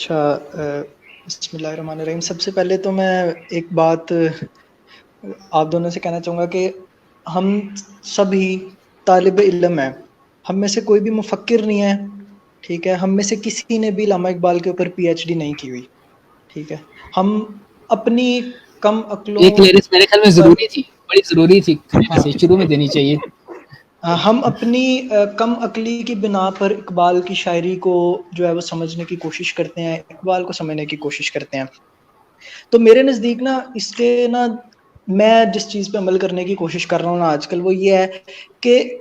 اچھا، بسم اللہ الرحمن الرحیم. سب سے پہلے تو میں ایک بات آپ دونوں سے کہنا چاہوں گا کہ ہم سبھی طالب علم ہیں. ہم میں سے کوئی بھی مفکر نہیں ہے، ٹھیک ہے. ہم میں سے کسی نے بھی علامہ اقبال کے اوپر پی ایچ ڈی نہیں کی ہوئی، ٹھیک ہے. ہم اپنی کم عقلوں ایک کلیئرنس میرے خیال میں پر، ضروری تھی، بڑی ضروری تھی، ہاں، ویسے شروع میں دینی چاہیے. ہم اپنی کم عقلی کی بنا پر اقبال کی شاعری کو جو ہے وہ سمجھنے کی کوشش کرتے ہیں، اقبال کو سمجھنے کی کوشش کرتے ہیں. تو میرے نزدیک نا اس کے نا میں جس چیز پہ عمل کرنے کی کوشش کر رہا ہوں نا آج کل، وہ یہ ہے کہ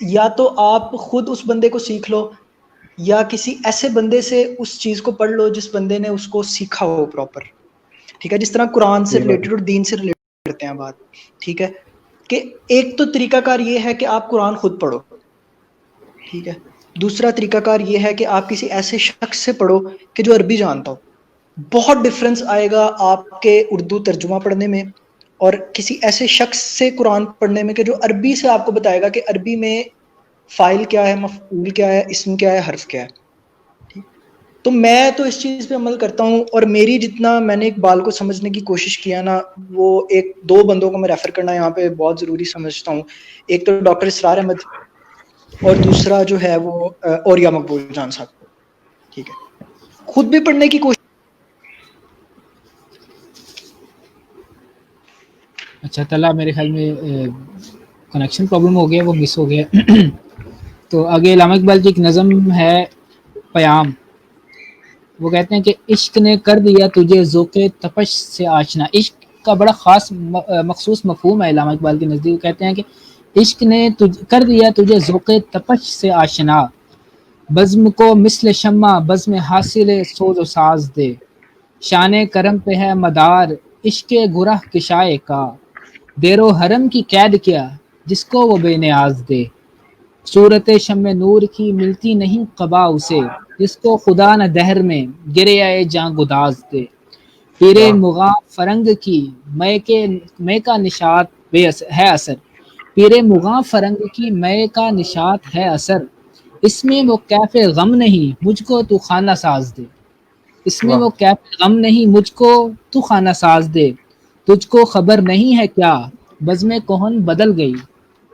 یا تو آپ خود اس بندے کو سیکھ لو، یا کسی ایسے بندے سے اس چیز کو پڑھ لو جس بندے نے اس کو سیکھا ہو پراپر، ٹھیک ہے. جس طرح قرآن سے ریلیٹڈ اور دین سے ریلیٹڈ کرتے ہیں بات، ٹھیک ہے. کہ ایک تو طریقہ کار یہ ہے کہ آپ قرآن خود پڑھو، ٹھیک ہے. دوسرا طریقہ کار یہ ہے کہ آپ کسی ایسے شخص سے پڑھو کہ جو عربی جانتا ہو. بہت ڈفرنس آئے گا آپ کے اردو ترجمہ پڑھنے میں اور کسی ایسے شخص سے قرآن پڑھنے میں کہ جو عربی سے آپ کو بتائے گا کہ عربی میں فاعل کیا ہے، مفعول کیا ہے، اسم کیا ہے، حرف کیا ہے. ٹھیک. تو میں تو اس چیز پہ عمل کرتا ہوں، اور میری جتنا میں نے اقبال کو سمجھنے کی کوشش کیا نا، وہ ایک دو بندوں کو میں ریفر کرنا یہاں پہ بہت ضروری سمجھتا ہوں. ایک تو ڈاکٹر اسرار احمد، اور دوسرا جو ہے وہ اوریا مقبول جان صاحب، ٹھیک ہے. خود بھی پڑھنے کی کوشش. اچھا تعالیٰ میرے خیال میں کنیکشن پرابلم ہو گیا، وہ مس ہو گیا. تو آگے علامہ اقبال کی ایک نظم ہے پیام. وہ کہتے ہیں کہ عشق نے کر دیا تجھے ذوق تپش سے آشنا. عشق کا بڑا خاص مخصوص مفہوم ہے علامہ اقبال کے نزدیک. وہ کہتے ہیں کہ عشق نے کر دیا تجھے ذوق تپش سے آشنا، بزم کو مثل شمع بزم حاصل سوز و ساز دے. شان کرم پہ ہے مدار عشق گرہ کشائے کا، دیر و حرم کی قید کیا جس کو وہ بے نیاز دے. صورت شمع نور کی ملتی نہیں قبا اسے، جس کو خدا نہ دہر میں گرے آئے جاں گداز دے. پیرے مغاں فرنگ کی مے کا نشاط ہے اثر، پیرے مغاں فرنگ کی مے کا نشاط ہے اثر. اس میں وہ کیف غم نہیں مجھ کو تو خانہ ساز دے. اس میں وہ کیف غم نہیں مجھ کو تو خانہ ساز دے. تجھ کو خبر نہیں ہے کیا بزم کہن بدل گئی.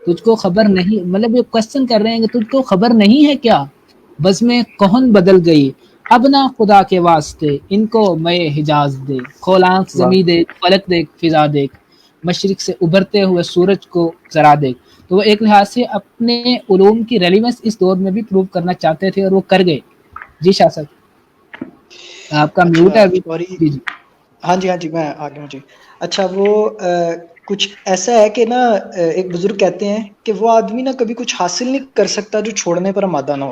تجھ کو خبر نہیں، مطلب یہ کوشچن کر رہے ہیں کہ تجھ کو خبر نہیں ہے کیا بزم کہن بدل گئی. اب نہ خدا کے واسطے ان کو میں حجاز دے. کھول آنکھ زمیں دیکھ فلک دیکھ فضا دیکھ، مشرق سے ابھرتے ہوئے سورج کو ذرا دیکھ. تو وہ ایک لحاظ سے اپنے علوم کی ریلیونس اس دور میں بھی پروو کرنا چاہتے تھے اور وہ کر گئے. جی شاہ صاحب آپ کا میوٹ ہے اچھا ابھی. سوری، جی جی ہاں جی ہاں جی میں آ گیا ہوں جی. اچھا وہ کچھ ایسا ہے کہ نا ایک بزرگ کہتے ہیں کہ وہ آدمی نا کبھی کچھ حاصل نہیں کر سکتا جو چھوڑنے پر آمادہ نہ ہو.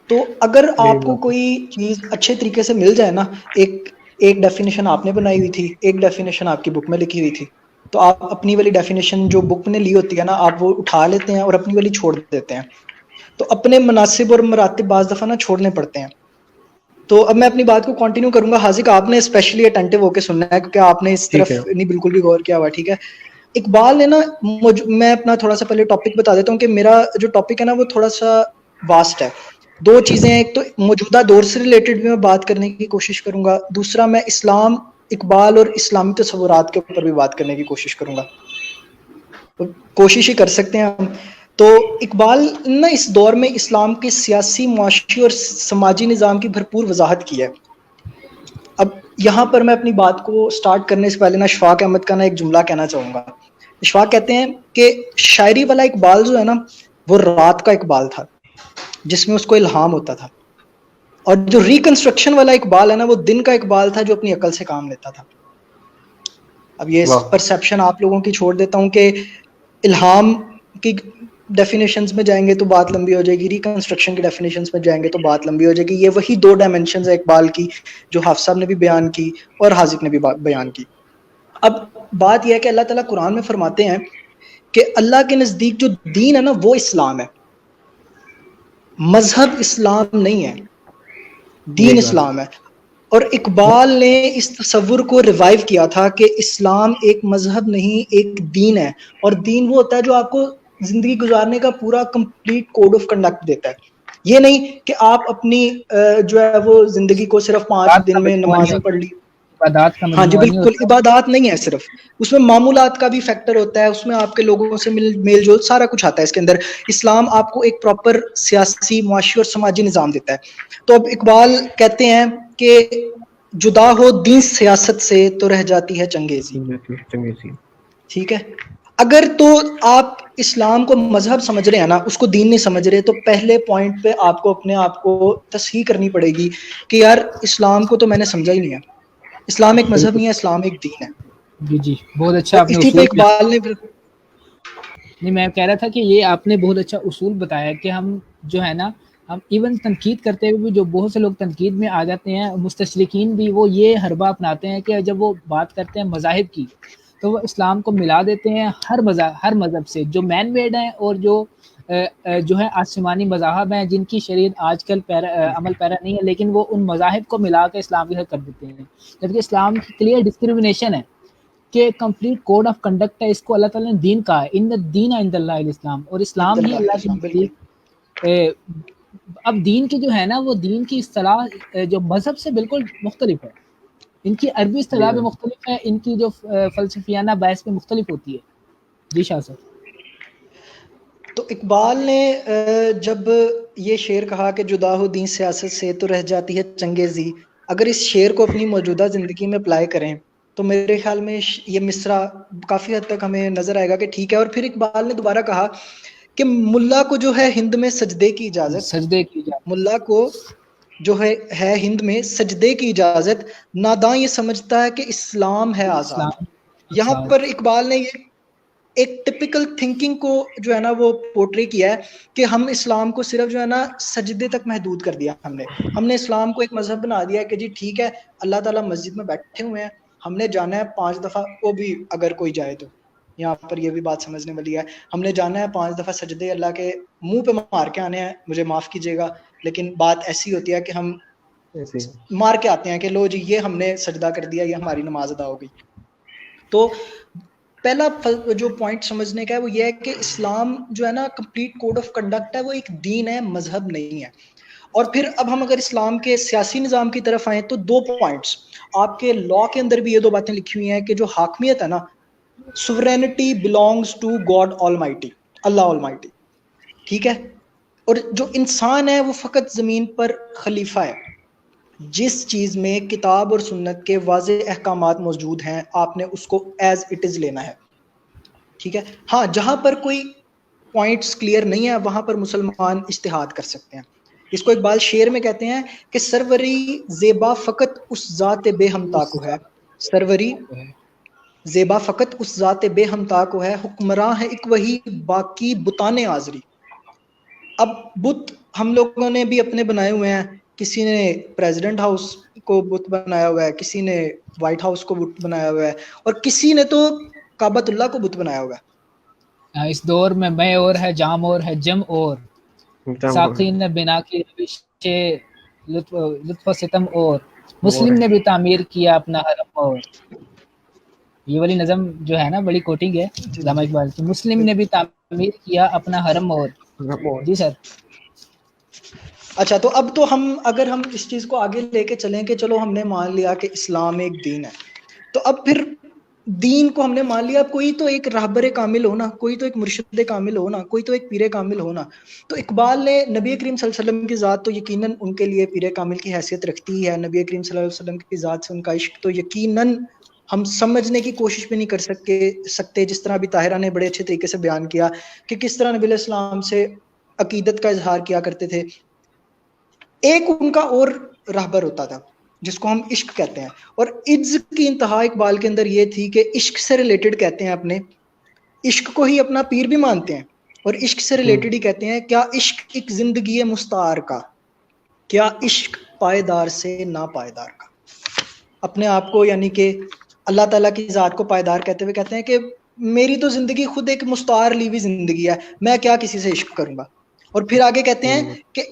تو اگر آپ کو کوئی چیز اچھے طریقے سے مل جائے نا، ایک ڈیفینیشن آپ نے بنائی ہوئی تھی، ایک ڈیفینیشن آپ کی بک میں لکھی ہوئی تھی، تو آپ اپنی والی ڈیفینیشن جو بک نے لی ہوتی ہے نا، آپ وہ اٹھا لیتے ہیں اور اپنی والی چھوڑ دیتے ہیں. تو اپنے مناسب اور مراتب بعض دفعہ نا چھوڑنے پڑتے ہیں. تو اب میں اپنی بات کو کنٹینیو کروں گا. حاذق آپ نے اسپیشلی اٹینٹو ہو کے سننا ہے کیونکہ آپ نے اس طرف نہیں بالکل بھی غور کیا ہوا، ٹھیک ہے. اقبال نے نا میں اپنا تھوڑا سا پہلے ٹاپک بتا دیتا ہوں کہ میرا جو ٹاپک ہے نا وہ تھوڑا سا واسٹ ہے. دو چیزیں ہیں، ایک تو موجودہ دور سے ریلیٹڈ بھی میں بات کرنے کی کوشش کروں گا، دوسرا میں اسلام، اقبال اور اسلامی تصورات کے اوپر بھی بات کرنے کی کوشش کروں گا. کوشش ہی کر سکتے ہیں ہم. تو اقبال نے اس دور میں اسلام کے سیاسی، معاشی اور سماجی نظام کی بھرپور وضاحت کی ہے. اب یہاں پر میں اپنی بات کو سٹارٹ کرنے سے پہلے نا اشفاق احمد کا نا ایک جملہ کہنا چاہوں گا. اشفاق کہتے ہیں کہ شاعری والا اقبال جو ہے نا وہ رات کا اقبال تھا جس میں اس کو الہام ہوتا تھا، اور جو ریکنسٹرکشن والا اقبال ہے نا وہ دن کا اقبال تھا جو اپنی عقل سے کام لیتا تھا. اب یہ پرسیپشن آپ لوگوں کی چھوڑ دیتا ہوں کہ الہام کی ڈیفینیشنز میں جائیں گے تو بات لمبی ہو جائے گی، ریکنسٹرکشن کی ڈیفینیشنز میں جائیں گے تو بات لمبی ہو جائے گی. یہ وہی دو ڈائمینشنز ہے اقبال کی جو حافظ صاحب نے بھی بیان کی اور حاذق نے بھی بیان کی. اب بات یہ ہے کہ اللہ تعالیٰ قرآن میں فرماتے ہیں کہ اللہ کے نزدیک جو دین ہے نا وہ اسلام ہے. مذہب اسلام نہیں ہے، دین اسلام ہے. اور اقبال نے اس تصور کو ریوائیو کیا تھا کہ اسلام ایک مذہب نہیں، ایک دین ہے. اور دین وہ ہوتا ہے جو آپ کو زندگی گزارنے کا پورا کمپلیٹ کوڈ آف کنڈکٹ دیتا ہے. یہ نہیں کہ آپ اپنی جو ہے وہ زندگی کو صرف 5 دن میں نمازیں پڑھ لی. عبادات کا ہاں جی مجموعہ نہیں بالکل, ہوتا. عبادات نہیں ہے صرف, اس میں معمولات کا بھی فیکٹر ہوتا ہے, اس میں آپ کے لوگوں سے میل جول سارا کچھ آتا ہے اس کے اندر. اسلام آپ کو ایک پراپر سیاسی, معاشی اور سماجی نظام دیتا ہے. تو اب اقبال کہتے ہیں کہ جدا ہو دین سیاست سے تو رہ جاتی ہے چنگیزی. ٹھیک ہے, اگر تو آپ اسلام کو مذہب سمجھ رہے ہیں نا, اس کو دین نہیں سمجھ رہے, تو پہلے پوائنٹ پہ آپ کو اپنے آپ کو تصحیح کرنی پڑے گی کہ یار اسلام کو تو میں نے سمجھا ہی نہیں ہے, اسلام ایک مذہب نہیں ہے, اسلام ایک دین ہے. جی جی, بہت اچھا اور آپ نے اسی پہ اصول پہ, اقبال نے نہیں میں کہہ رہا تھا کہ یہ آپ نے بہت اچھا اصول بتایا کہ ہم جو ہے نا, ہم ایون تنقید کرتے ہوئے بھی, جو بہت سے لوگ تنقید میں آ جاتے ہیں, مستشرقین بھی, وہ یہ حربہ اپناتے ہیں کہ جب وہ بات کرتے ہیں مذاہب کی تو وہ اسلام کو ملا دیتے ہیں ہر مذہب سے, جو مین میڈ ہیں اور جو ہے آسمانی مذاہب ہیں جن کی شریعت آج کل عمل پیرا نہیں ہے, لیکن وہ ان مذاہب کو ملا کے اسلام کے ساتھ کر دیتے ہیں. جبکہ اسلام کی کلیئر ڈسکریمنیشن ہے کہ کمپلیٹ کوڈ آف کنڈکٹ ہے, اس کو اللہ تعالیٰ نے دین کہا ہے, ان الدین عند اللہ الاسلام, اور اسلام ہی اللہ کے اسلام بالکل. نزدیک. اب دین کی جو ہے نا, وہ دین کی اصطلاح جو مذہب سے بالکل مختلف ہے, ان کی عربی اصطلاح بھی مختلف ہے, ان کی جو فلسفیانہ بحث میں مختلف ہوتی ہے. جی شاہ صاحب. تو اقبال نے جب یہ شعر کہا کہ جدا ہو دین سیاست سے تو رہ جاتی ہے چنگیزی, اگر اس شعر کو اپنی موجودہ زندگی میں اپلائی کریں تو میرے خیال میں یہ مصرع کافی حد تک ہمیں نظر آئے گا کہ ٹھیک ہے. اور پھر اقبال نے دوبارہ کہا کہ ملا کو جو ہے ہند میں سجدے کی اجازت, سجدے کی جائے, ملا کو جو ہے ہند میں سجدے کی اجازت, ناداں یہ سمجھتا ہے کہ اسلام ہے آزاد. اسلام یہاں آزاد. پر اقبال نے یہ ایک ٹپیکل تھنکنگ کو جو ہے نا وہ پورٹری کیا ہے کہ ہم اسلام کو صرف جو ہے نا سجدے تک محدود کر دیا. ہم نے اسلام کو ایک مذہب بنا دیا کہ جی ٹھیک ہے, اللہ تعالیٰ مسجد میں بیٹھے ہوئے ہیں, ہم نے جانا ہے 5 دفعہ, وہ بھی اگر کوئی جائے تو, یہاں پر یہ بھی بات سمجھنے والی ہے, ہم نے جانا ہے 5 دفعہ سجدے اللہ کے منہ پہ مار کے آنے ہیں, مجھے معاف کیجیے گا, لیکن بات ایسی ہوتی ہے کہ ہم مار کے آتے ہیں کہ لو جی یہ ہم نے سجدہ کر دیا, یہ ہماری نماز ادا ہو گئی. تو پہلا جو پوائنٹ سمجھنے کا ہے وہ یہ ہے کہ اسلام جو ہے نا کمپلیٹ کوڈ آف کنڈکٹ ہے, وہ ایک دین ہے, مذہب نہیں ہے. اور پھر اب ہم اگر اسلام کے سیاسی نظام کی طرف آئیں تو 2 پوائنٹس آپ کے لا کے اندر بھی یہ 2 باتیں لکھی ہوئی ہیں کہ جو حاکمیت ہے نا, sovereignty belongs to God almighty, اللہ آل مائٹی, ٹھیک ہے, اور جو انسان ہے وہ فقط زمین پر خلیفہ ہے. جس چیز میں کتاب اور سنت کے واضح احکامات موجود ہیں آپ نے اس کو ایز اٹ از لینا ہے, ٹھیک ہے. ہاں جہاں پر کوئی پوائنٹس کلیئر نہیں ہے وہاں پر مسلمان اجتہاد کر سکتے ہیں. اس کو اقبال شعر میں کہتے ہیں کہ سروری زیبا فقط اس ذات بے ہمتا کو ہے, سروری زیبا فقط اس ذات بے ہمتا کو ہے, حکمراں ہے ایک وہی باقی بتانے آزری. اب بت ہم لوگوں نے بھی اپنے بنائے ہوئے ہیں, کسی نے پریزیڈنٹ ہاؤس کو بت بنایا ہوا ہے, کسی نے وائٹ ہاؤس کو بت بنایا ہوا ہے, اور کسی نے تو کعبۃ اللہ کو بت بنایا ہوا ہے. اس دور میں اور ہے جام اور ہے جم, اور ساقی نے بنا کی روش لطف و ستم, اور مسلم نے بھی تعمیر کیا اپنا حرم. اور یہ والی نظم جو ہے نا بڑی کوٹنگ ہے علامہ اقبال کی, مسلم نے بھی تعمیر کیا اپنا حرم. اور جی سر. اچھا تو اب تو اگر ہم اس چیز کو آگے لے کے چلیں کہ چلو ہم نے مان لیا کہ اسلام ایک دین ہے, تو اب پھر دین کو ہم نے مان لیا, کوئی تو ایک راہبر کامل ہونا, کوئی تو ایک مرشد کامل ہونا, کوئی تو ایک پیر کامل ہونا. تو اقبال نے نبی کریم صلی اللہ علیہ وسلم کی ذات تو یقیناً ان کے لیے پیر کامل کی حیثیت رکھتی ہے, نبی کریم صلی اللہ علیہ وسلم کی ذات سے ان کا عشق تو یقیناً ہم سمجھنے کی کوشش بھی نہیں کر سکتے, جس طرح بھی طاہرہ نے بڑے اچھے طریقے سے بیان کیا کہ کس طرح نبی علیہ السلام سے عقیدت کا اظہار کیا کرتے تھے. ایک ان کا اور راہبر ہوتا تھا جس کو ہم عشق کہتے ہیں, اور عجز کی انتہا اقبال کے اندر یہ تھی کہ عشق سے ریلیٹڈ کہتے ہیں, اپنے عشق کو ہی اپنا پیر بھی مانتے ہیں, اور عشق سے ریلیٹڈ ہی کہتے ہیں کیا عشق ایک زندگی مستعار کا, کیا عشق پائیدار سے ناپائیدار کا. اپنے آپ کو یعنی کہ اللہ تعالیٰ کی ذات کو پائیدار کہتے ہوئے کہتے ہیں کہ میری تو زندگی خود ایک مستعار لی ہوئی زندگی ہے, میں کیا کسی سے عشق کروں گا. اور پھر آگے کہتے ہیں کہ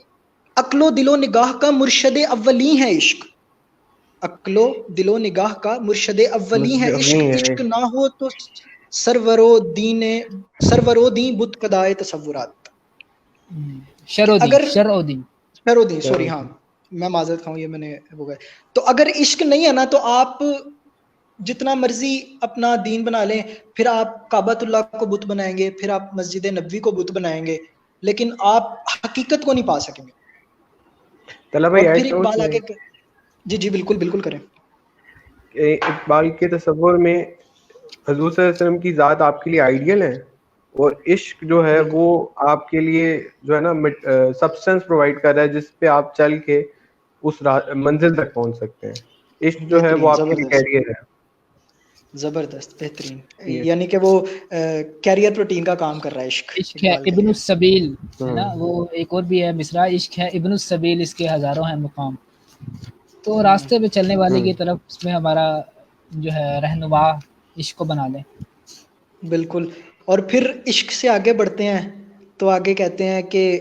عقل و دل و نگاہ کا مرشد اولی ہے عشق, عقل و دل و نگاہ کا مرشد اولی ہے عشق, عشق نہ ہو تو سرور و دین بت قدائے تصورات. اگر شرودین سوری ہاں میں معذرت خواہوں یہ میں نے ہو گئے. تو اگر عشق نہیں ہے نا تو آپ جتنا مرضی اپنا دین بنا لیں, پھر آپ کعبۃ اللہ کو بت بنائیں گے, پھر آپ مسجد نبوی کو بت بنائیں گے, لیکن آپ حقیقت کو نہیں پا سکیں گے. طلب اور پھر اقبال آگے جی بالکل بالکل کریں. اقبال کے تصور میں حضور صلی اللہ علیہ وسلم کی ذات آپ کے لیے آئیڈیل ہے, اور عشق جو ہے وہ آپ کے لیے جو ہے نا سبسٹنس پرووائڈ کر رہا ہے جس پہ آپ چل کے اس منزل تک پہنچ سکتے ہیں. عشق جو ہے وہ آپ کے لیے کیریئر ہے. زبردست, بہترین, یعنی کہ وہ کیریئر پروٹین کا کام کر رہا ہے عشق. عشق ہے ابن السبیل ہے نا, وہ ایک اور بھی ہے مصرع, عشق ہے ابن السبیل اس کے ہزاروں ہیں مقام. تو راستے پہ چلنے والے کی طرف اس میں ہمارا جو ہے رہنما عشق کو بنا لیں. بالکل. اور پھر عشق سے آگے بڑھتے ہیں تو آگے کہتے ہیں کہ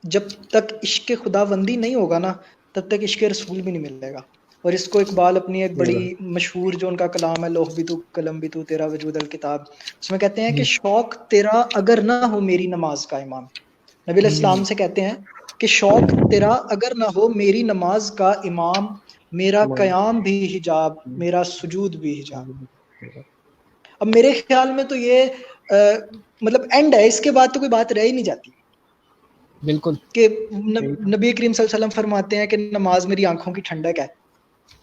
جب تک عشق خدا بندی نہیں ہوگا نا تب تک عشق رسول بھی نہیں ملے گا. اور اس کو اقبال اپنی ایک بڑی مشہور جو ان کا کلام ہے لوح بھی تو قلم بھی تو تیرا وجود الکتاب, اس میں کہتے ہیں کہ شوق تیرا اگر نہ ہو میری نماز کا امام. نبی علیہ السلام سے کہتے ہیں کہ شوق تیرا اگر نہ ہو میری نماز کا امام, میرا قیام بھی حجاب, میرا سجود بھی حجاب. اب میرے خیال میں تو یہ مطلب اینڈ ہے, اس کے بعد تو کوئی بات رہ ہی نہیں جاتی. بالکل کہ نبی کریم صلی اللہ علیہ وسلم فرماتے ہیں کہ نماز میری آنکھوں کی ٹھنڈک ہے,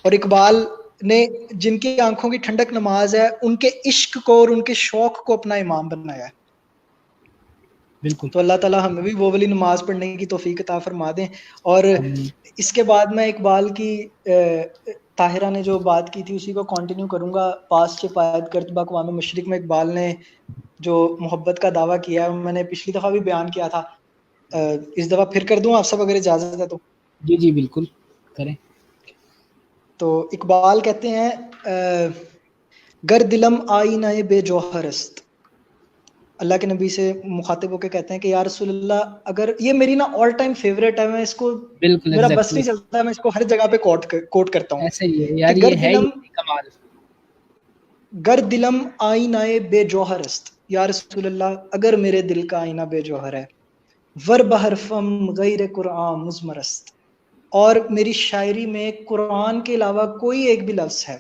اور اقبال نے جن کی آنکھوں کی ٹھنڈک نماز ہے ان کے عشق کو اور ان کے شوق کو اپنا امام بنایا ہے. بالکل. تو اللہ تعالیٰ ہمیں بھی وہ والی نماز پڑھنے کی توفیق عطا فرما دیں. اور اس کے بعد میں اقبال کی طاہرہ نے جو بات کی تھی اسی کو کنٹینیو کروں گا. پاس سے پائد کرت با اقوام مشرق میں اقبال نے جو محبت کا دعویٰ کیا ہے میں نے پچھلی دفعہ بھی بیان کیا تھا, اس دفعہ پھر کر دوں آپ سب اگر اجازت ہے تو. جی بالکل کریں. تو اقبال کہتے ہیں گر دلم آئینہ بے جوہر است, اللہ کے نبی سے مخاطب ہو کے کہتے ہیں کہ یا رسول اللہ, اگر یہ میری نا آل ٹائم فیوریٹ ہے, میں اس کو میرا بس نہیں چلتا ہے, میں اس کو ہر جگہ پہ کوٹ کرتا ہوں. ایسے ہی ہے یار, یہ ہے کمال. گر دلم آئینہ بے جوہر است, یا رسول اللہ اگر میرے دل کا آئینہ بے جوہر ہے, ور بحرفم غیر قرآن مزمر است, اور میری شاعری میں قرآن کے علاوہ کوئی ایک بھی لفظ ہے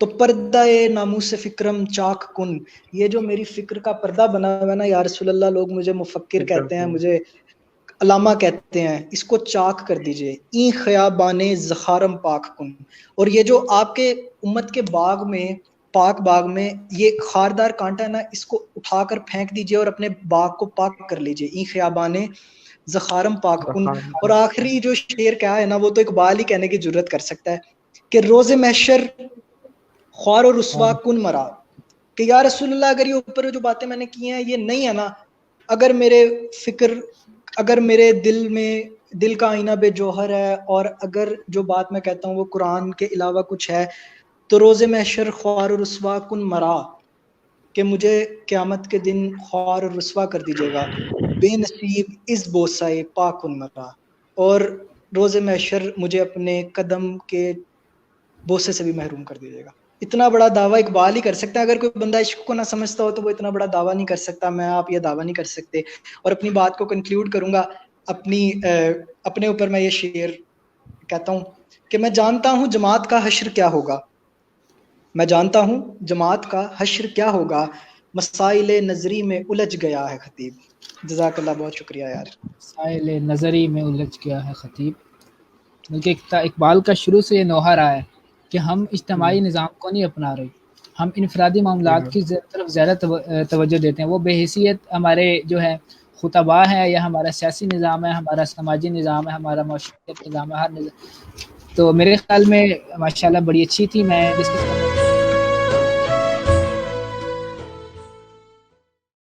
تو پردہ ناموس فکرم چاک کن, یہ جو میری فکر کا پردہ بنا ہوا ہے نا یا رسول اللہ, لوگ مجھے مفکر کہتے ہیں, مجھے علامہ کہتے ہیں, اس کو چاک کر دیجئے. این خیابان زخارم پاک کن, اور یہ جو آپ کے امت کے باغ میں پاک باغ میں یہ خاردار کانٹا ہے نا, اس کو اٹھا کر پھینک دیجئے اور اپنے باغ کو پاک کر لیجئے. این خیابان زخارم پاک کن. اور آخری جو شعر کیا ہے نا وہ تو اقبال ہی کہنے کی جرت کر سکتا ہے کہ روز محشر خوار و رسوا کن مرا, کہ یا رسول اللہ اگر یہ اوپر جو باتیں میں نے کی ہیں یہ نہیں ہے نا, اگر میرے دل کا آئینہ بے جوہر ہے, اور اگر جو بات میں کہتا ہوں وہ قرآن کے علاوہ کچھ ہے, تو روز محشر خوار و رسوا کن مرا, کہ مجھے قیامت کے دن خوار و رسوا کر دیجیے گا. بے نصیب اس بوسائے پاک کن مرا, اور روز محشر مجھے اپنے قدم کے بوسے سے بھی محروم کر دیجیے گا. اتنا بڑا دعویٰ اقبال ہی کر سکتا ہے. اگر کوئی بندہ عشق کو نہ سمجھتا ہو تو وہ اتنا بڑا دعویٰ نہیں کر سکتا, میں آپ یہ دعویٰ نہیں کر سکتے. اور اپنی بات کو کنکلیوڈ کروں گا اپنے اوپر. میں یہ شعر کہتا ہوں کہ میں جانتا ہوں جماعت کا حشر کیا ہوگا, میں جانتا ہوں جماعت کا حشر کیا ہوگا, مسائل نظری میں الجھ گیا ہے خطیب. جزاک اللہ, بہت شکریہ یار. مسائل نظری میں الجھ گیا ہے خطیب. بلکہ اقبال کا شروع سے یہ نوحہ رہا ہے کہ ہم اجتماعی نظام کو نہیں اپنا رہے, ہم انفرادی معاملات کی طرف زیادہ توجہ دیتے ہیں. وہ بے حیثیت ہمارے جو ہے خطبہ ہے, یا ہمارا سیاسی نظام ہے, ہمارا سماجی نظام ہے, ہمارا معاشرتی نظام ہے, ہر نظام. تو میرے خیال میں ماشاءاللہ بڑی اچھی تھی. میں ڈسکس